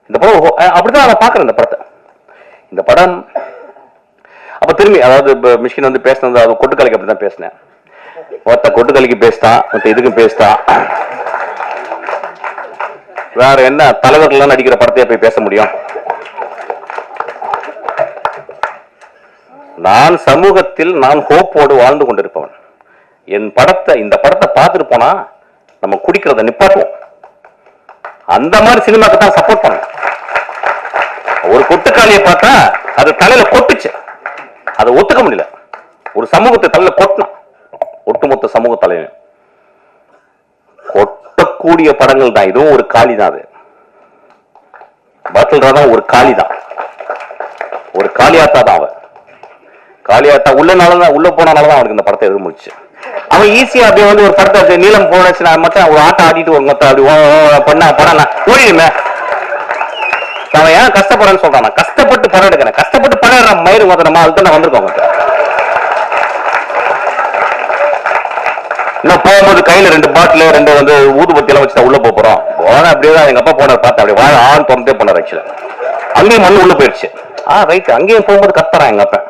இந்த படம் அப்படிதான் நான் பார்க்குறேன் இந்த படத்தை. இந்த படம் அப்போ திரும்பி அதாவது மிஷின் வந்து பேசினது அது கொட்டுக்கலைக்கு அப்படி தான் பேசினேன். மொத்த கொட்டுக்கலைக்கு பேசிட்டான், மொத்த இதுக்கும் பேசிட்டான். வேற என்ன தலைவர்கள்லாம் நடிக்கிற படத்தையே போய் பேச முடியும்? நான் சமூகத்தில் நான் ஹோப்போடு வாழ்ந்து கொண்டிருப்பவன். இந்த படத்தை பார்த்துட்டு போனா நம்ம குடிக்கிறத நிப்பாட்டுவோம். அந்த மாதிரி சினிமாக்கு தான் சப்போர்ட் பண்ண. ஒரு கொட்டுக்காலியை பார்த்தா அது தலையில கொட்டுச்சு, அதை ஒத்துக்க முடியல. ஒரு சமூகத்தை தலையில கொட்டினான், ஒட்டுமொத்த சமூக தலைவன். கொட்டக்கூடிய படங்கள் தான் இதுவும். ஒரு காலி தான் அது. பாட்டில் தான் ஒரு காலி தான், ஒரு காளியாத்தா தான். அவன் காளியாத்தா உள்ள போனாலதான் அவனுக்கு இந்த படத்தை எதிர்த்து முடிச்சு. அவன் ஈஸியா அப்படியே வந்து ஒரு படத்தை நீளம் போனச்சுன்னா மச்சான் ஒரு ஆட்டம் ஆடிட்டு ஒரு மொத்தம் அப்படி பண்ண படம் ஓடிடுமே. அவன் ஏன் கஷ்டப்படுறேன்னு சொல்றான். கஷ்டப்பட்டு படம் எடுக்கிறேன், கஷ்டப்பட்டு படம் எடுற மயிறு மொத்தம் நம்ம அதுக்கு நான் வந்திருக்கோம். இன்னும் போகும்போது கையில 2 பாட்டில் 2 வந்து ஊதுபத்தி எல்லாம் வச்சுதான் உள்ள போறோம். அப்படியே எங்க அப்பா போனார் பார்த்து அப்படியே வாழ ஆள் திறந்தே போனார். ஆக்சுவலா அங்கேயும் மண்ணு உள்ள போயிடுச்சு. ரைட். அங்கேயும் போகும்போது கத்துறான் எங்க அப்பா.